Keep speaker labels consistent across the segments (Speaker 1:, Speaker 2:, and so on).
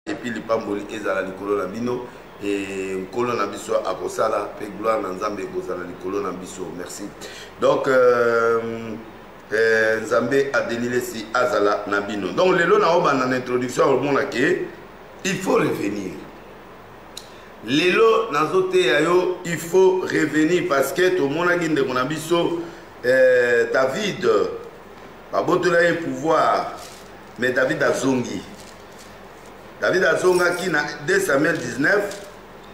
Speaker 1: et puis les pamboli ezala likolo na bino et nkolo na biso akosala pe gloire na nzambe ekozala likolo na biso. Merci. Donc Nzambe a délilé si azala na bino. Donc lelo na oba na introduction au monde que il faut revenir. Lelo nazote yayo il faut revenir parce que tout le monde a ginde na biso David babotola un pouvoir mais David a zongi. David a zonga qui na 2 Samuel 19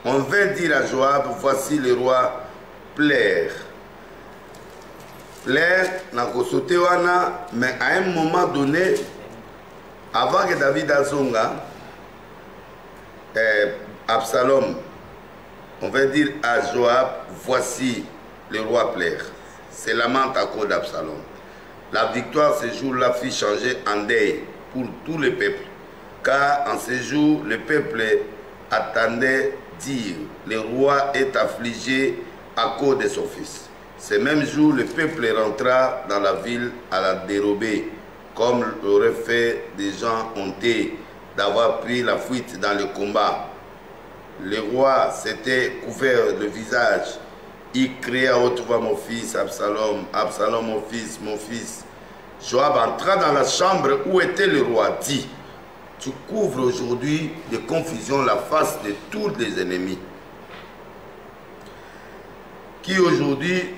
Speaker 1: on vint dire à Joab voici le roi plaire. Plaire na kosote wana mais à un moment donné avant que David a zonga Absalom on va dire à Joab voici le roi plaire. C'est lamente à cause d'Absalom. La victoire ce jour-là fit changer en deuil pour tout le peuple. Car en ce jour, le peuple attendait dire le roi est affligé à cause de son fils. Ce même jour, le peuple rentra dans la ville à la dérober, comme l'auraient fait des gens hontés d'avoir pris la fuite dans le combat. Le roi s'était couvert le visage. Il cria haute voix mon fils, Absalom, Absalom, mon fils, mon fils. Joab entra dans la chambre où était le roi, dit tu couvres aujourd'hui de confusion la face de tous les ennemis. Qui aujourd'hui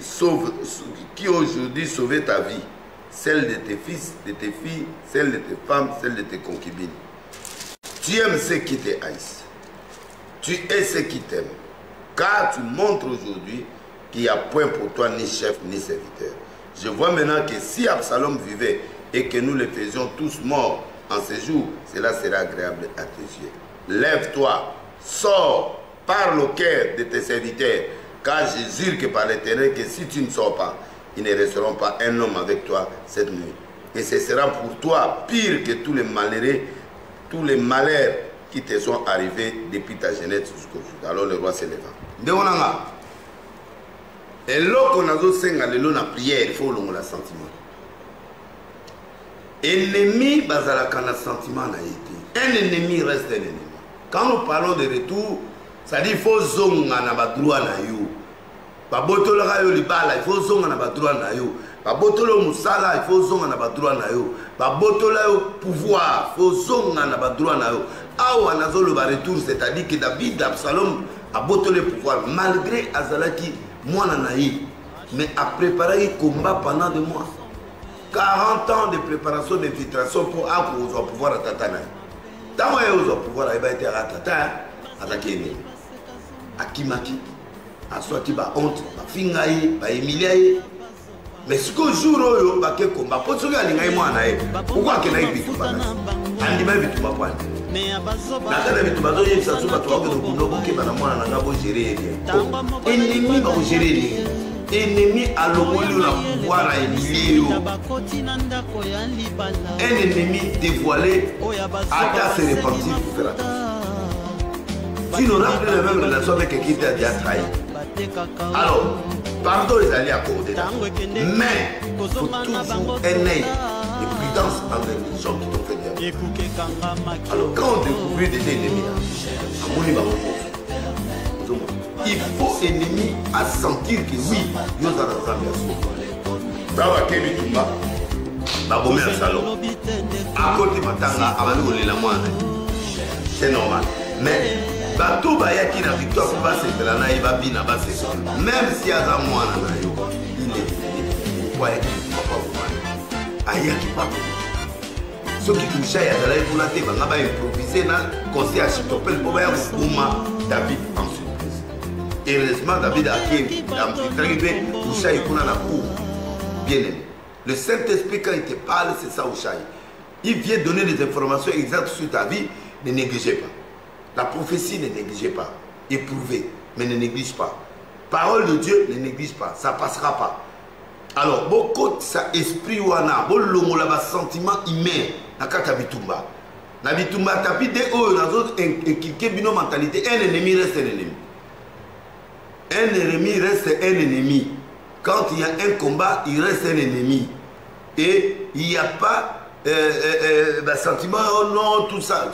Speaker 1: sauvait ta vie, celle de tes fils, de tes filles, celle de tes femmes, celle de tes concubines. Tu aimes ceux qui te haïssent. Tu es ceux qui t'aiment. Car tu montres aujourd'hui qu'il n'y a point pour toi ni chef ni serviteur. Je vois maintenant que si Absalom vivait et que nous le faisions tous morts en ce jour, cela sera agréable à tes yeux. Lève-toi, sors, parle au cœur de tes serviteurs, car je jure que par l'Éternel que si tu ne sors pas, ils ne resteront pas un homme avec toi cette nuit. Et ce sera pour toi pire que tous les malheurs qui te sont arrivés depuis ta jeunesse jusqu'au jour. Alors le roi s'éleva. Et lorsqu'on a senga lelo na prière, il faut le sentiment. Ennemi bazalaka na sentiment na été. Un ennemi reste un ennemi. Quand nous parlons de retour, ça dit il faut zonga na ba droit na yo. Ba botolaka yo libala, il faut zonga na ba droit na yo. Ba botolo musala, il faut zonga na ba droit na yo. Ba botola yo pouvoir, il faut zonga na ba droit na yo. Awa nazolo ba retour, c'est-à-dire que David Absalom a botolé pouvoir malgré Azalaki Mwana naïf, mais a préparé un combat pendant des mois. 40 ans de préparation, d'infiltration pour pouvoir à Tatana. Tant que vous pouvoir à Tata, à Takene, à Kimaki, à Swatiba honte, à Fingaï, à Emilia. Mais ce que jour où il y a un combat, pour ceux qui ont pourquoi il y a un combat? Il y a un combat. Ennemi à l'omolu la pouvoir à Emilio. Un ennemi dévoilé à se répartir pour faire attention. Tu n'auras plus la même relation avec quelqu'un qui t'a déjà trahi. Alors, pardon les alliés à côté. Mais il faut toujours un œil de prudence avec les gens qui t'ont fait bien. Alors quand on découvre des ennemis, il faut ennemi à sentir que oui, nous allons ensemble. C'est normal. Mais bateau qui na victoire pour passer de la naïve va bien passer. Même si à la moine il est pourquoi il ne va pas vous aïe qui pas ceux qui touchent à la pour la tête va improviser dans conseil à Chitopel pour voir David en surprise. Heureusement David a qui arrivé touché à la cour bien aimé. Le Saint-Esprit quand il te parle c'est ça Ouchaï. Il vient donner des informations exactes sur ta vie, ne négligez pas. La prophétie ne négligez pas. Éprouvez, mais ne néglige pas. Parole de Dieu ne néglige pas. Ça ne passera pas. Alors, beaucoup ça esprit wana, beaucoup là sentiment humain, nakata bitumba. Na bitumba tapi de oh na autres inculquer bino mentalité. Un ennemi reste un ennemi. Un ennemi reste un ennemi. Quand il y a un combat, il reste un ennemi. Et il n'y a pas sentiment, oh non, tout ça.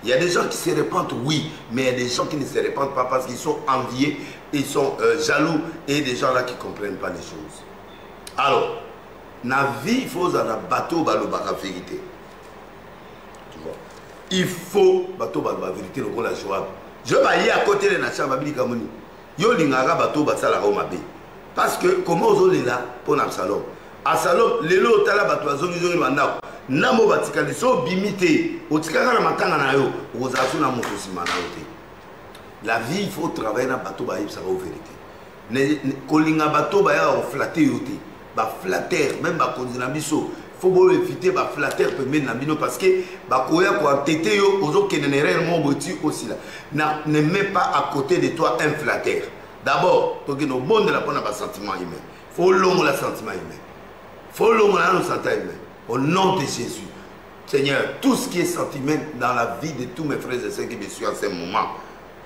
Speaker 1: Il y a des gens qui se répandent, oui, mais il y a des gens qui ne se répandent pas parce qu'ils sont enviés, ils sont jaloux et des gens là qui ne comprennent pas les choses. Alors, dans la vie, il faut un bateau la vérité. Tu vois? Il faut bateau la vérité, le la joie. Je vais aller à côté de la chambre, yo lingara bateau basala romabe. Parce que comment on est là pour Absalom? Absalom, les lots tala bateau azongi mandako. Namo batikali so bimité. Otikaka na matanga na yo, ozasu na moto simana ote. La vie, il faut travailler dans bateau ba yebsa ko vérité. Kolinga bateau ba ya flatter yote. Ba flatter, même ba konzina biso. Faut bon éviter ba flatter peut mettre na bino parce que ba koya ko entêter yo ozo kenenere mon boti aussi là. Ne mets pas à côté de toi un flatteur. D'abord, tu as bon de la bonne sentiment humain. Faut l'homme la sentiment humain. Faut l'homme la sentiment humain. Au nom de Jésus. Seigneur, tout ce qui est sentiment dans la vie de tous mes frères et sœurs qui me suivent en ce moment,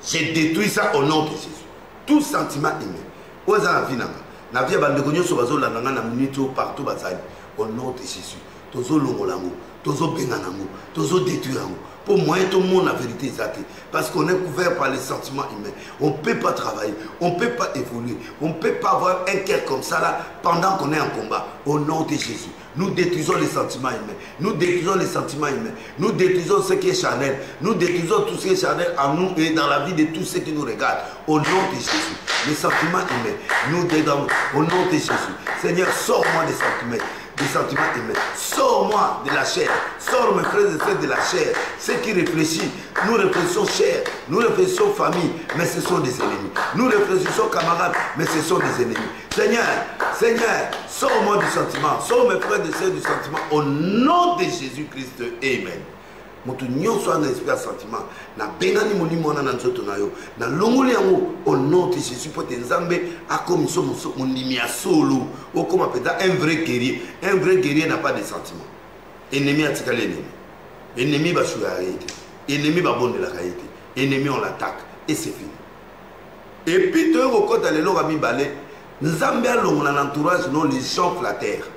Speaker 1: j'ai détruit ça au nom de Jésus. Tout sentiment humain. Où est la vie? La vie est de sur la minute partout. Au nom de Jésus. Tozo longolango, tozo benganango, tozo détruirango. Pour moi, tout le monde la vérité est parce qu'on est couvert par les sentiments humains. On ne peut pas travailler, on ne peut pas évoluer, on ne peut pas avoir un cœur comme ça là pendant qu'on est en combat. Au nom de Jésus, nous détruisons les sentiments humains. Nous détruisons les sentiments humains. Nous détruisons ce qui est charnel. Nous détruisons tout ce qui est charnel en nous et dans la vie de tous ceux qui nous regardent. Au nom de Jésus, les sentiments humains, nous détruisons. Au nom de Jésus, Seigneur, sors-moi des sentiments. Des sentiments humains. Sors-moi de la chair. Sors mes frères et sœurs de la chair. Ceux qui réfléchissent, nous réfléchissons chair, nous réfléchissons famille, mais ce sont des ennemis. Nous réfléchissons camarades, mais ce sont des ennemis. Seigneur, Seigneur, sors-moi du sentiment. Sors mes frères et sœurs du sentiment. Au nom de Jésus-Christ. Amen. Moto nyonso na esprit sentiment na bengani molimo na nzoto na yo na longoli yango au nom de Jésus pour te nzambe akomiso mondimi ya solo okoma peta un vrai guerrier n'a pas de sentiment. Ennemi atikali ennemi ba shuarete ennemi ba bonde la kaite ennemi on l'attaque et c'est fini. Et puis to ko kota lelo ka mibale nzambe alongo na entourage non les gens flatteurs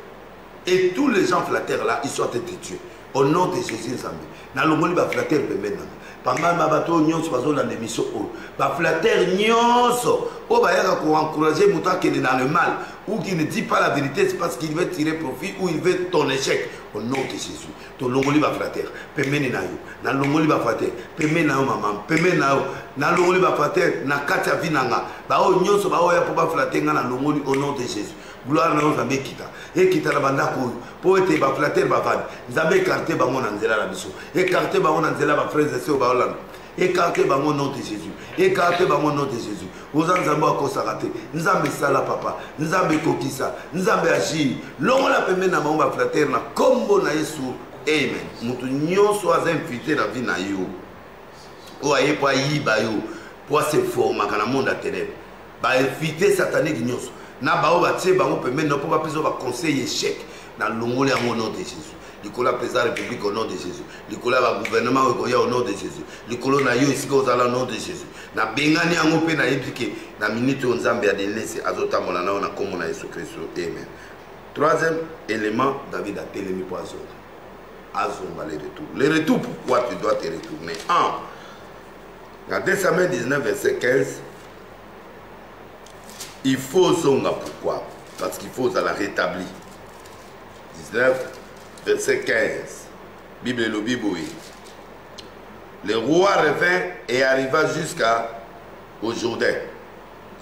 Speaker 1: et tous les gens flatteurs là ils sont été tués au nom de Jésus nzambe. Na longoli ba flatter pembeni pendant ma bateau nyonso bazo na l'émission ba flatter nyonso o ba yaka ko encourager muta qui est dans le mal ou qui ne dit pas la vérité c'est parce qu'il veut tirer profit ou il veut ton échec au nom de Jésus. To longoli ba flatter pembeni na yo na longoli ba flatter pembeni na yo maman pembeni na yo na longoli ba flatter na kati ya vinanga ba o nyonso ba o ya po ba flatter nga na longoli au nom de Jésus. Gloire na nzambe kita ekita na bandako po ete ba flatter ba van nzambe écarter bango na nzela la biso écarter bango na nzela ba frères et sœurs ba holland écarter bango au nom de Jésus écarter bango au nom de Jésus oza nzambe akosaka te nzambe sala papa nzambe kokisa nzambe agir longola pembeni na bango ba flatter na kombo na Yesu amen. Mutu nyonso aza infiltré na vie na yo o aye po ayiba yo po se forma kana monde a ténèbres ba infiltré satanique nyonso na bao batie bango pembeni na po ba peso ba conseil échec na longoli yango au nom de Jésus. Likola président république au nom de Jésus. Likola ba gouvernement au nom de Jésus. Likolo na yo ici au nom de Jésus. Na bengani yango pe na yebiki na minute o nzambe ya delese azotambola na kombo na Yesu Christ. Amen. Troisième élément, David a télémi pour Azor. Azor les retours. Les retours, pourquoi tu dois te retourner? Dans 2 Samuel 19 verset 15, il faut zonga. Pourquoi? Parce qu'il faut la rétablir. 19 verset 15. Bible le Bible. Le roi revint et arriva jusqu'au Jourdain.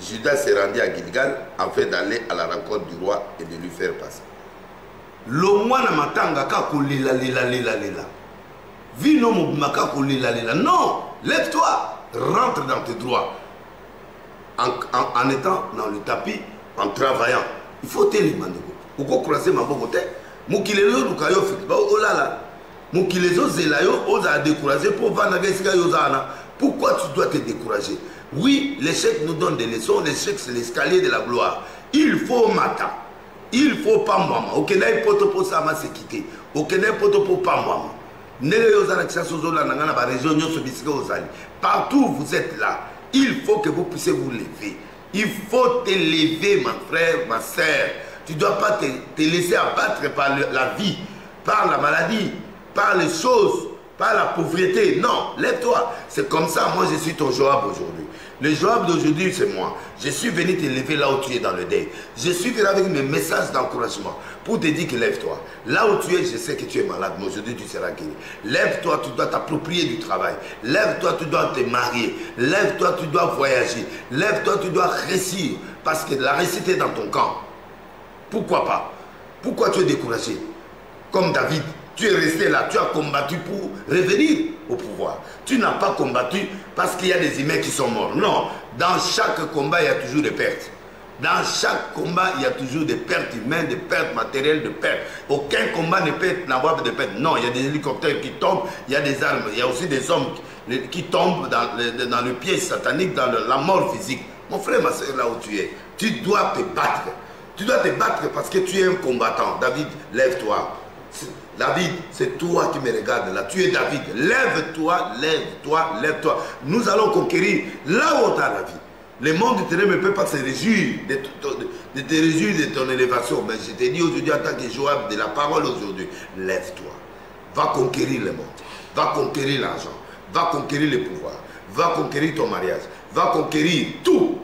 Speaker 1: Judas s'est rendu à Gilgal afin d'aller à la rencontre du roi et de lui faire passer. Le moine matanga ka lela. Vino maka lela. Non, lève-toi, rentre dans tes droits. En étant dans le tapis, en travaillant. Il faut te demander. Ou quoi croiser ma botte. Mukilezo dukayo fit. Ba olala. Mukilezo zelayo oza décourager pour vendre vesika yozana. Pourquoi tu dois te décourager? Oui, l'échec nous donne des leçons. L'échec, c'est l'escalier de la gloire. Il faut matin. Il faut pas moi. Ok, n'a pas de pour ça, c'est quitter. Ok, n'a pas de pour pas moi. Partout où vous êtes là, il faut que vous puissiez vous lever. Il faut t'élever, mon frère, ma soeur. Tu ne dois pas te laisser abattre par la vie, par la maladie, par les choses, par la pauvreté. Non, lève-toi. C'est comme ça, moi je suis ton Joab aujourd'hui. Le Joab d'aujourd'hui, c'est moi. Je suis venu te lever là où tu es dans le deuil. Je suis venu avec mes messages d'encouragement pour te dire que lève-toi. Là où tu es, je sais que tu es malade, mais aujourd'hui tu seras guéri. Lève-toi, tu dois t'approprier du travail. Lève-toi, tu dois te marier. Lève-toi, tu dois voyager. Lève-toi, tu dois réussir. Parce que la réussite est dans ton camp. Pourquoi pas? Pourquoi tu es découragé? Comme David, tu es resté là, tu as combattu pour revenir au pouvoir. Tu n'as pas combattu parce qu'il y a des humains qui sont morts. Non, dans chaque combat, il y a toujours des pertes. Dans chaque combat, il y a toujours des pertes humaines, des pertes matérielles, des pertes. Aucun combat ne peut n'avoir de pertes. Non, il y a des hélicoptères qui tombent, il y a des armes, il y a aussi des hommes qui tombent dans le piège satanique, dans la mort physique. Mon frère, ma soeur, là où tu es, tu dois te battre. Tu dois te battre parce que tu es un combattant. David, lève-toi. David, c'est toi qui me regardes là. Tu es David. Lève-toi, lève-toi, lève-toi. Nous allons conquérir là où tu as la vie. Le monde de terrain ne peut pas se réjouir de ton élévation. Mais je te dis aujourd'hui en tant que Joab de la parole aujourd'hui, lève-toi. Va conquérir le monde. Va conquérir l'argent. Va conquérir le pouvoir. Va conquérir ton mariage. Va conquérir tout.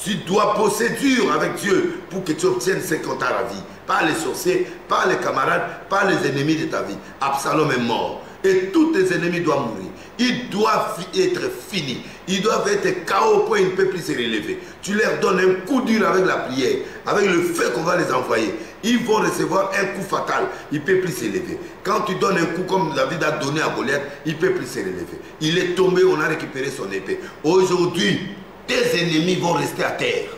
Speaker 1: Tu dois bosser dur avec Dieu pour que tu obtiennes ce qu'on t'a la vie. Pas les sorciers, pas les camarades, pas les ennemis de ta vie. Absalom est mort. Et tous tes ennemis doivent mourir. Ils doivent être finis. Ils doivent être KO au point ils ne peuvent plus se relever. Tu leur donnes un coup dur avec la prière, avec le feu qu'on va les envoyer. Ils vont recevoir un coup fatal. Ils ne peuvent plus s'élever. Quand tu donnes un coup comme David a donné à Goliath, il ne peut plus se relever. Il est tombé, on a récupéré son épée. Aujourd'hui, tes ennemis vont rester à terre.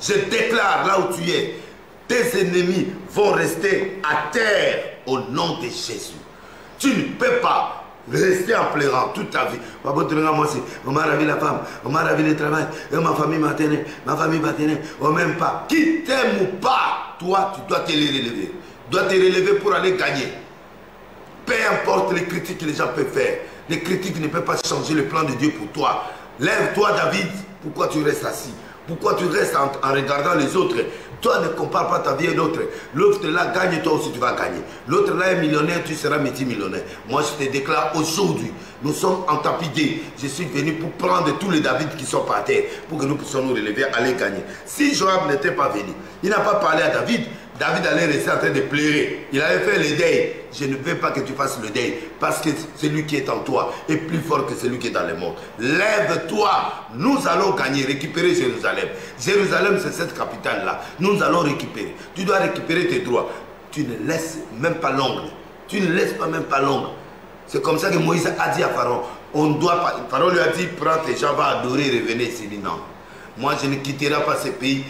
Speaker 1: Je déclare là où tu es, tes ennemis vont rester à terre au nom de Jésus. Tu ne peux pas rester en pleurant toute ta vie. Moi, on m'a ravi la femme, on m'a ravi le travail, ma famille m'a tenu, ma famille m'a tenu, on même pas. Qui t'aime ou pas, toi, tu dois te relever. Tu dois te relever pour aller gagner. Peu importe les critiques que les gens peuvent faire. Les critiques ne peuvent pas changer le plan de Dieu pour toi. Lève-toi, David. Pourquoi tu restes assis? Pourquoi tu restes en regardant les autres? Toi, ne compare pas ta vie à l'autre. L'autre là gagne, toi aussi tu vas gagner. L'autre là est millionnaire, tu seras multimillionnaire. Moi, je te déclare aujourd'hui, nous sommes en tapidé. Je suis venu pour prendre tous les David qui sont par terre, pour que nous puissions nous relever, aller gagner. Si Joab n'était pas venu, il n'a pas parlé à David. David allait rester en train de pleurer. Il allait faire le deuil. Je ne veux pas que tu fasses le deuil. Parce que celui qui est en toi est plus fort que celui qui est dans le monde. Lève-toi. Nous allons gagner, récupérer Jérusalem. Jérusalem, c'est cette capitale-là. Nous allons récupérer. Tu dois récupérer tes droits. Tu ne laisses même pas l'ongle. Tu ne laisses pas même pas l'ongle. C'est comme ça que Moïse a dit à Pharaon. On doit pas. Pharaon lui a dit, prends tes gens, va adorer, revenez ici. Il dit non. Moi, je ne quitterai pas ce pays.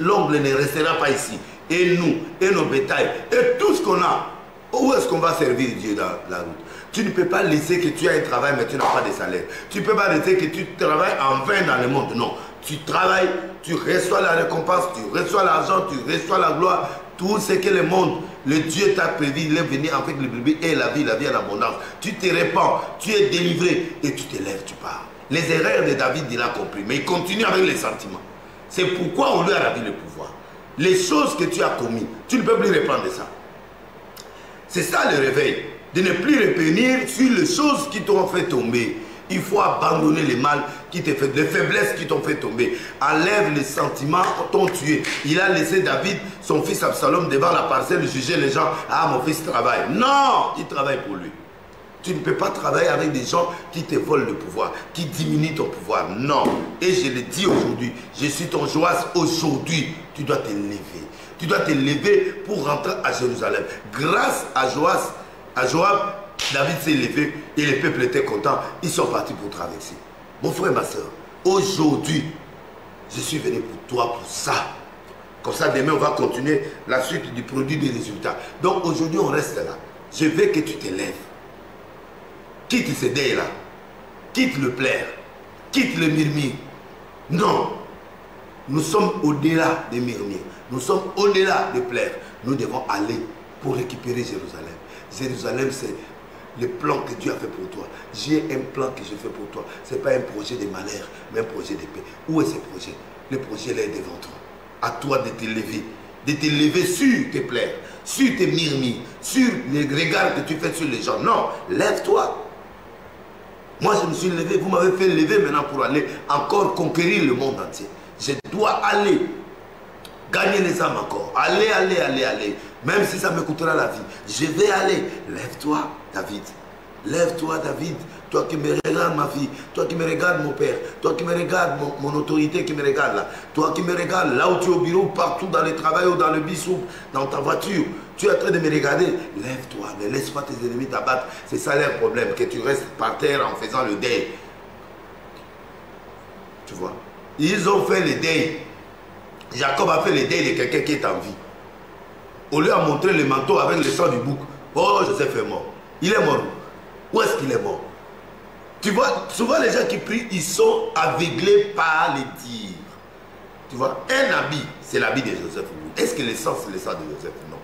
Speaker 1: L'ongle ne restera pas ici. Et nous, et nos bétails, et tout ce qu'on a. Où est-ce qu'on va servir Dieu dans la route? Tu ne peux pas laisser que tu aies un travail, mais tu n'as pas de salaire. Tu ne peux pas laisser que tu travailles en vain dans le monde. Non. Tu travailles, tu reçois la récompense, tu reçois l'argent, tu reçois la gloire. Tout ce que le monde, le Dieu t'a prévu, il est venu avec le bébé et la vie en abondance. Tu te répands, tu es délivré et tu te lèves, tu pars. Les erreurs de David, il a compris, mais il continue avec les sentiments. C'est pourquoi on lui a ravi le pouvoir. Les choses que tu as commises, tu ne peux plus reprendre ça. C'est ça le réveil, de ne plus revenir sur les choses qui t'ont fait tomber. Il faut abandonner le mal qui t'a fait, les faiblesses qui t'ont fait tomber. Enlève les sentiments qui t'ont tué. Il a laissé David, son fils Absalom, devant la parcelle, juger les gens. Ah, mon fils travaille. Non, il travaille pour lui. Tu ne peux pas travailler avec des gens qui te volent le pouvoir, qui diminuent ton pouvoir. Non. Et je le dis aujourd'hui, je suis ton Joas aujourd'hui. Tu dois te lever. Tu dois te lever pour rentrer à Jérusalem. Grâce à Joab, David s'est levé et le peuple était content. Ils sont partis pour traverser. Mon frère, ma soeur, aujourd'hui, je suis venu pour toi, pour ça. Comme ça, demain, on va continuer la suite du produit des résultats. Donc aujourd'hui, on reste là. Je veux que tu te lèves. Quitte ce deuil-là. Quitte le plaire. Quitte le murmure. Non. Nous sommes au-delà des murmures. Nous sommes au-delà des plaires. Nous devons aller pour récupérer Jérusalem. Jérusalem, c'est le plan que Dieu a fait pour toi. J'ai un plan que je fais pour toi. Ce n'est pas un projet de malheur, mais un projet de paix. Où est ce projet? Le projet là est devant toi. À toi de te lever sur tes plaies, sur tes murmures, sur les regards que tu fais sur les gens. Non, lève-toi. Moi, je me suis levé, vous m'avez fait lever maintenant pour aller encore conquérir le monde entier. Je dois aller gagner les âmes encore. Allez. Même si ça me coûtera la vie, je vais aller. Lève-toi, David. Lève-toi, David. Toi qui me regardes, ma fille. Toi qui me regardes, mon père. Toi qui me regardes, mon autorité qui me regarde là. Toi qui me regardes là où tu es au bureau, partout dans le travail ou dans le bus ou dans ta voiture. Tu es en train de me regarder. Lève-toi. Ne laisse pas tes ennemis t'abattre. C'est ça leur problème. Que tu restes par terre en faisant le deuil. Tu vois. Ils ont fait le deuil. Jacob a fait le deuil de quelqu'un qui est en vie. On lui a montré le manteau avec le sang du bouc. Oh, Joseph est mort. Il est mort. Où est-ce qu'il est mort? Tu vois, souvent les gens qui prient, ils sont aveuglés par les dires. Tu vois, un habit, c'est l'habit de Joseph. Est-ce que le sang, c'est le sang de Joseph? Non.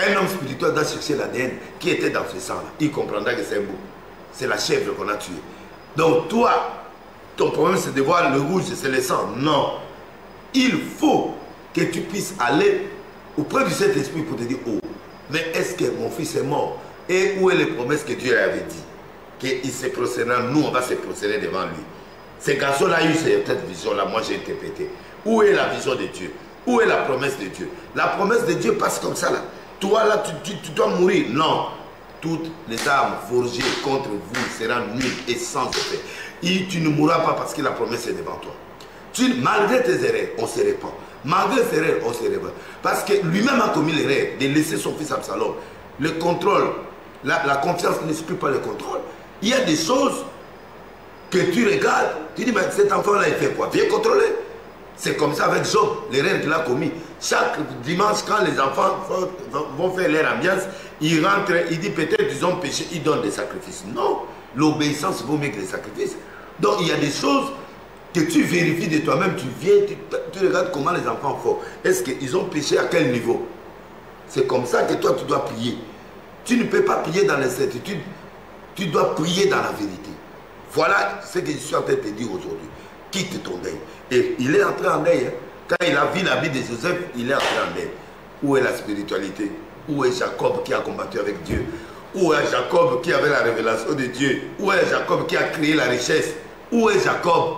Speaker 1: Un homme spirituel doit chercher l'ADN qui était dans ce sang-là. Il comprendra que c'est un bouc. C'est la chèvre qu'on a tuée. Donc toi, ton problème c'est de voir le rouge, c'est le sang. Non. Il faut que tu puisses aller auprès du Saint-Esprit pour te dire, oh, mais est-ce que mon fils est mort? Et où est les promesses que Dieu avait dit? Qu'il se procédera, nous on va se procéder devant lui. Ces garçons-là ont eu cette vision-là, moi j'ai interprété. Où est la vision de Dieu? Où est la promesse de Dieu? La promesse de Dieu passe comme ça là. Toi là, tu dois mourir. Non. Toutes les armes forgées contre vous seront nulles et sans effet. Et tu ne mourras pas parce que la promesse est devant toi. Malgré tes erreurs, on se répand. Malgré ses erreurs, on se répand. Parce que lui-même a commis l'erreur de laisser son fils Absalom. Le contrôle, la confiance n'exclut pas le contrôle. Il y a des choses que tu regardes, tu dis, mais cet enfant-là, il fait quoi? Viens contrôler. C'est comme ça avec Job, l'erreur qu'il a commis. Chaque dimanche, quand les enfants vont faire leur ambiance, ils rentrent, ils disent peut-être qu'ils ont péché, ils donnent des sacrifices. Non, l'obéissance vaut mieux que les sacrifices. Donc il y a des choses que tu vérifies de toi-même, tu viens, tu regardes comment les enfants font. Est-ce qu'ils ont péché à quel niveau? C'est comme ça que toi, tu dois prier. Tu ne peux pas prier dans l'incertitude, tu dois prier dans la vérité. Voilà ce que je suis en train de te dire aujourd'hui. Quitte ton deuil. Et il est entré en deuil. Hein. Quand il a vu la vie de Joseph, il est entré en deuil. Où est la spiritualité? Où est Jacob qui a combattu avec Dieu? Où est Jacob qui avait la révélation de Dieu? Où est Jacob qui a créé la richesse? Où est Jacob?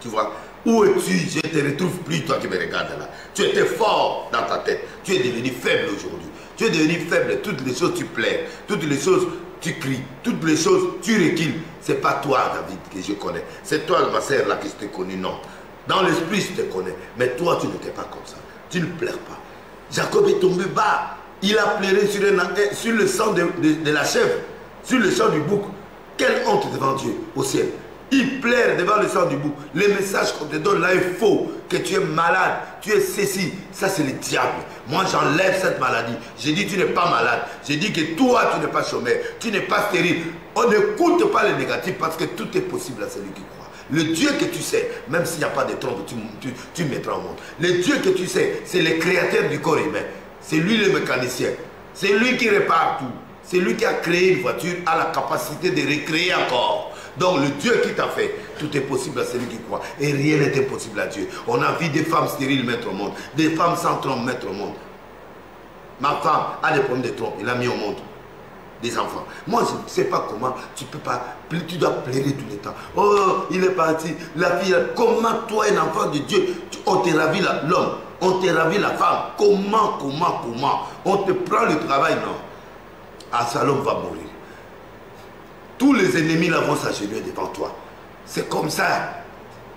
Speaker 1: Tu vois? Où es-tu? Je ne te retrouve plus, toi qui me regardes là. Tu étais fort dans ta tête. Tu es devenu faible aujourd'hui. Tu es devenu faible. Toutes les choses, tu pleures. Toutes les choses, tu cries. Toutes les choses, tu recules. Ce n'est pas toi, David, que je connais. C'est toi, ma sœur, là, que je te connais. Non. Dans l'esprit, je te connais. Mais toi, tu n'étais pas comme ça. Tu ne pleures pas. Jacob est tombé bas. Il a pleuré sur le sang de la chèvre, sur le sang du bouc. Quelle honte devant Dieu au ciel. Il pleure devant le sang du bouc. Le message qu'on te donne là est faux. Que tu es malade, tu es ceci. Ça, c'est le diable. Moi, j'enlève cette maladie. J'ai dit, tu n'es pas malade. J'ai dit que toi, tu n'es pas chômeur. Tu n'es pas stérile. On n'écoute pas les négatifs parce que tout est possible à celui qui croit. Le Dieu que tu sais, même s'il n'y a pas de trompe, tu mettras au monde. Le Dieu que tu sais, c'est le créateur du corps humain. C'est lui le mécanicien. C'est lui qui répare tout. C'est lui qui a créé une voiture, a la capacité de recréer encore. Donc le Dieu qui t'a fait, tout est possible à celui qui croit. Et rien n'est impossible à Dieu. On a vu des femmes stériles mettre au monde, des femmes sans trompe mettre au monde. Ma femme a des problèmes de trompe, il a mis au monde des enfants. Moi, je ne sais pas comment, tu peux pas, tu dois pleurer tout le temps. Oh, il est parti, la fille, comment toi, un enfant de Dieu, on te ravit l'homme, on te ravit la femme. Comment on te prend le travail, non. Absalom va mourir. Tous les ennemis là vont s'agenouiller devant toi. C'est comme ça.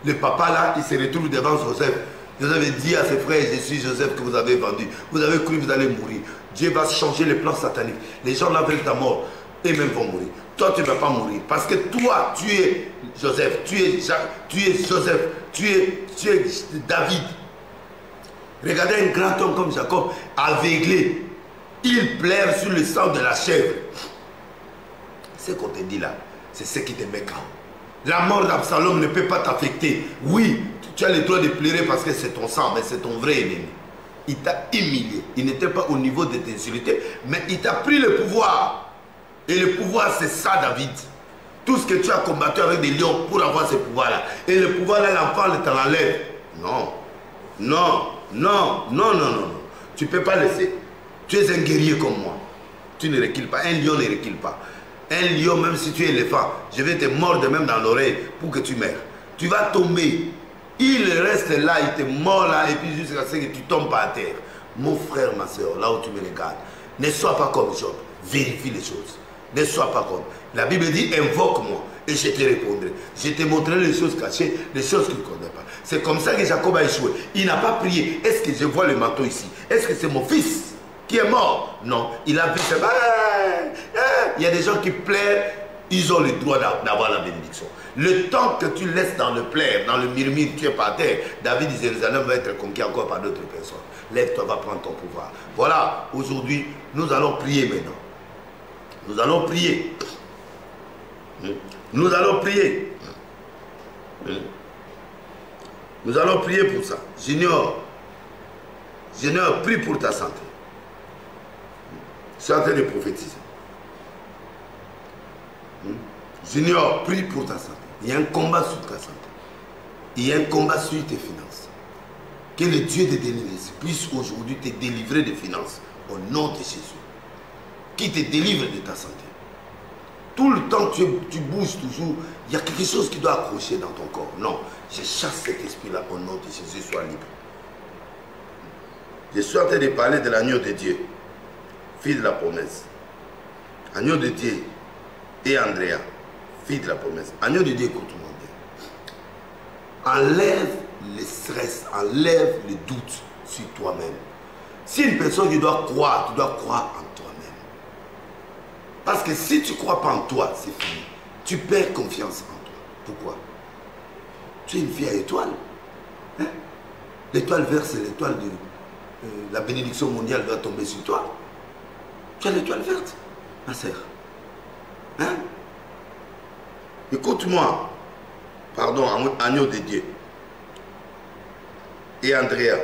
Speaker 1: Le papa là, il se retrouve devant Joseph. Joseph dit à ses frères, je suis Joseph que vous avez vendu. Vous avez cru que vous allez mourir. Dieu va changer les plans sataniques. Les gens là veulent ta mort. Eux-mêmes vont mourir. Toi, tu ne vas pas mourir. Parce que toi, tu es Joseph. Tu es Joseph. Tu es David. Regardez un grand homme comme Jacob, aveuglé. Il pleure sur le sang de la chèvre. Ce qu'on te dit là, c'est ce qui te met KO. La mort d'Absalom ne peut pas t'affecter. Oui, tu as le droit de pleurer parce que c'est ton sang, mais c'est ton vrai ennemi. Il t'a humilié. Il n'était pas au niveau de t'insulter, mais il t'a pris le pouvoir. Et le pouvoir, c'est ça, David. Tout ce que tu as combattu avec des lions pour avoir ce pouvoir-là. Et le pouvoir-là, l'enfant te l'enlève. Non. Non. Non. Non, non, non. Tu ne peux pas laisser. Tu es un guerrier comme moi. Tu ne recules pas. Un lion ne recule pas. Un lion, même si tu es éléphant, je vais te mordre même dans l'oreille pour que tu meurs. Tu vas tomber. Il reste là, il te mord là, et puis jusqu'à ce que tu tombes par terre. Mon frère, ma soeur, là où tu me regardes, ne sois pas comme Job. Vérifie les choses. Ne sois pas comme. La Bible dit, invoque-moi et je te répondrai. Je te montrerai les choses cachées, les choses que tu ne connais pas. C'est comme ça que Jacob a échoué. Il n'a pas prié. Est-ce que je vois le manteau ici? Est-ce que c'est mon fils qui est mort? Non. Il a vu ça. Il y a des gens qui plairent, ils ont le droit d'avoir la bénédiction. Le temps que tu laisses dans le plaire, dans le murmure, tu es par terre, David dit Jérusalem va être conquis encore par d'autres personnes. Lève-toi, va prendre ton pouvoir. Voilà, aujourd'hui, nous allons prier maintenant. Nous allons prier. Nous allons prier. Nous allons prier pour ça. Junior, prie pour ta santé. Je suis en train de prophétiser. Junior, prie pour ta santé. Il y a un combat sur ta santé. Il y a un combat sur tes finances. Que le Dieu de délivrance puisse aujourd'hui te délivrer des finances au nom de Jésus. Qui te délivre de ta santé. Tout le temps tu bouges toujours, il y a quelque chose qui doit accrocher dans ton corps. Non, je chasse cet esprit-là au nom de Jésus, sois libre. Je suis en train de parler de l'agneau de Dieu, fille de la promesse. Agneau de Dieu et Andrea, fille de la promesse. Agneau de Dieu, écoute-moi bien. Enlève le stress, enlève le doute sur toi-même. Si une personne qui doit croire, tu dois croire en toi-même. Parce que si tu ne crois pas en toi, c'est fini. Tu perds confiance en toi. Pourquoi? Tu es une fille à étoile. Hein? L'étoile verte, c'est l'étoile de la bénédiction mondiale doit tomber sur toi. Tu as l'étoile verte, ma sœur. Hein? Écoute-moi. Pardon, agneau de Dieu. Et Andrea,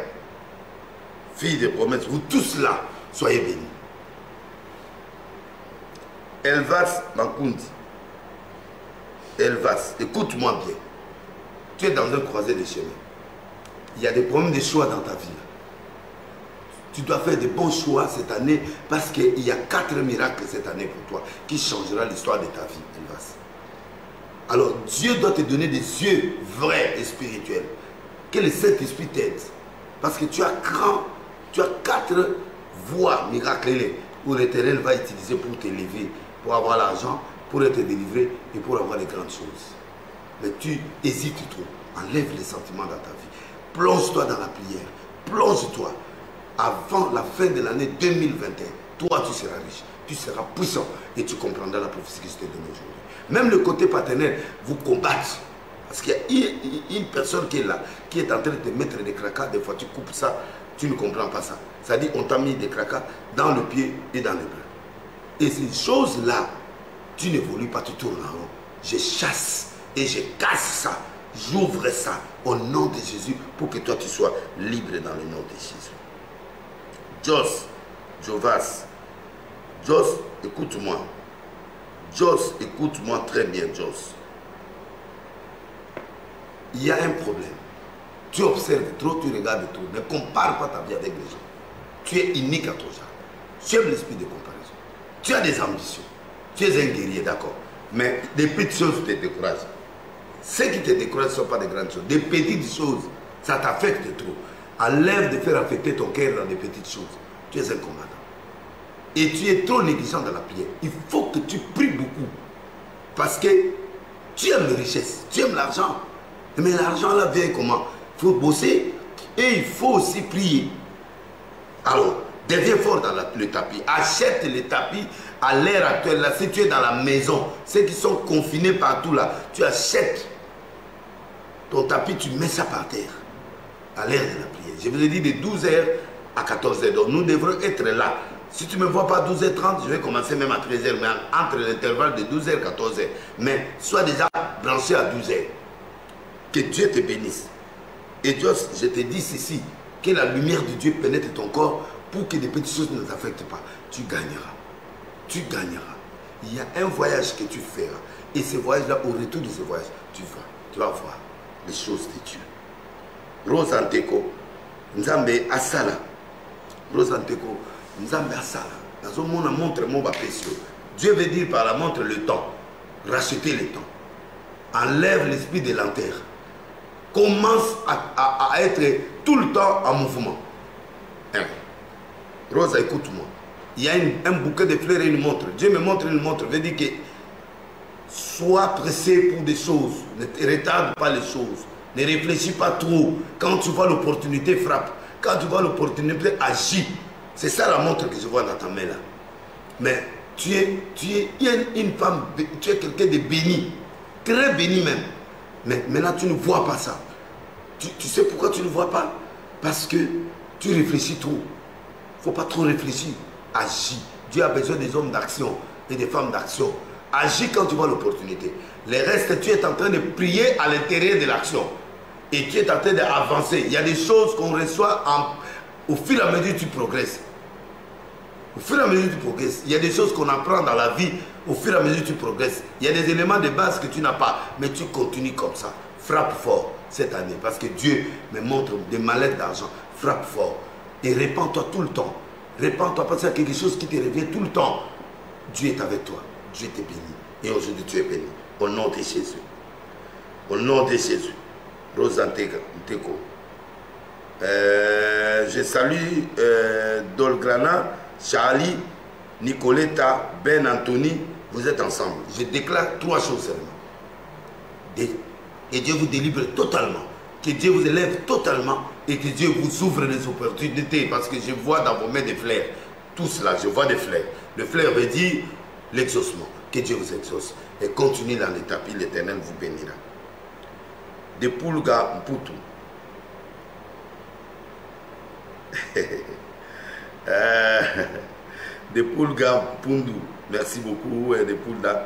Speaker 1: fille de promesse, vous tous là, soyez bénis. Elvas Makundi. Elvas, écoute-moi bien. Tu es dans un croisé de chemin. Il y a des problèmes de choix dans ta vie. Tu dois faire des bons choix cette année parce qu'il y a 4 miracles cette année pour toi qui changera l'histoire de ta vie, Elvas. Alors Dieu doit te donner des yeux vrais et spirituels. Que le Saint-Esprit t'aide. Parce que tu as 4 voies miraculeuses où l'Éternel va utiliser pour t'élever, pour avoir l'argent, pour être délivré et pour avoir les grandes choses. Mais tu hésites trop. Enlève les sentiments dans ta vie. Plonge-toi dans la prière. Plonge-toi. Avant la fin de l'année 2021, toi tu seras riche, tu seras puissant et tu comprendras la prophétie que je t'ai donnée aujourd'hui. Même le côté paternel vous combatte. Parce qu'il y a une personne qui est là, qui est en train de te mettre des cracas, des fois tu coupes ça, tu ne comprends pas ça. C'est-à-dire on t'a mis des cracas dans le pied et dans les bras. Et ces choses-là, tu n'évolues pas, tu tournes en rond. Je chasse et je casse ça. J'ouvre ça au nom de Jésus pour que toi tu sois libre dans le nom de Jésus. Jovas, écoute-moi. Jos, écoute-moi très bien, Jos. Il y a un problème. Tu observes trop, tu regardes trop. Ne compare pas ta vie avec les gens. Tu es unique à ton genre. Tu aimes l'esprit de comparaison. Tu as des ambitions. Tu es un guerrier, d'accord. Mais des petites choses te découragent. Ce qui te décourage ne sont pas des grandes choses. Des petites choses, ça t'affecte trop. Enlève de faire affecter ton cœur dans des petites choses. Tu es un combattant. Et tu es trop négligent dans la prière. Il faut que tu pries beaucoup. Parce que tu aimes les richesses, tu aimes l'argent. Mais l'argent là vient comment? Il faut bosser et il faut aussi prier. Alors, deviens fort dans le tapis. Achète les tapis à l'heure actuelle. Là, si tu es dans la maison, ceux qui sont confinés partout là, tu achètes ton tapis, tu mets ça par terre. À l'heure de la prière. Je vous ai dit de 12h à 14h. Donc nous devrons être là. Si tu ne me vois pas à 12h30, je vais commencer même à 13h. Mais entre l'intervalle de 12h et 14h. Mais sois déjà branché à 12h. Que Dieu te bénisse. Et Dieu, je te dis ceci. Que la lumière de Dieu pénètre ton corps pour que des petites choses ne t'affectent pas. Tu gagneras. Tu gagneras. il y a un voyage que tu feras. Et ce voyage-là, au retour de ce voyage, tu vas voir les choses de Dieu. Rose Anteko, Nzambe Asala. Rose Anteko, Nzambe Asala. Dans un monde, montre mon précieux. Dieu veut dire par la montre le temps. Racheter le temps. Enlève l'esprit de l'enterre. Commence à être tout le temps en mouvement. Hein. Rose, écoute-moi. Il y a un bouquet de fleurs et une montre. Dieu me montre une montre. Veut dire que sois pressé pour des choses. Ne te retarde pas les choses. Ne réfléchis pas trop. Quand tu vois l'opportunité, frappe. Quand tu vois l'opportunité, agis. C'est ça la montre que je vois dans ta main là. Mais tu es une femme, tu es quelqu'un de béni. Très béni même. Mais maintenant tu ne vois pas ça. Tu sais pourquoi tu ne vois pas? Parce que tu réfléchis trop. Il ne faut pas trop réfléchir. Agis. Dieu a besoin des hommes d'action et des femmes d'action. Agis quand tu vois l'opportunité. Le reste, tu es en train de prier à l'intérieur de l'action. Et tu es en train d'avancer. Il y a des choses qu'on reçoit au fur et à mesure que tu progresses. Au fur et à mesure que tu progresses. Il y a des choses qu'on apprend dans la vie au fur et à mesure que tu progresses. Il y a des éléments de base que tu n'as pas. Mais tu continues comme ça. Frappe fort cette année. Parce que Dieu me montre des mallettes d'argent. Frappe fort. Et répands-toi tout le temps. Répands-toi parce qu'il y a quelque chose qui te revient tout le temps. Dieu est avec toi. Dieu t'est béni. Et aujourd'hui tu es béni. Au nom de Jésus. Au nom de Jésus. Rose Anteko. Je salue Dolgrana, Charlie, Nicoletta, Ben Anthony. Vous êtes ensemble. Je déclare 3 choses seulement. Et Dieu vous délivre totalement. Que Dieu vous élève totalement. Et que Dieu vous ouvre des opportunités. Parce que je vois dans vos mains des fleurs. Tout cela, je vois des fleurs. Le fleur veut dire l'exaucement. Que Dieu vous exauce. Et continuez dans les tapis, l'Éternel vous bénira. De Pulga Mputu. De Pulga Mpundu. Merci beaucoup. De Pulga.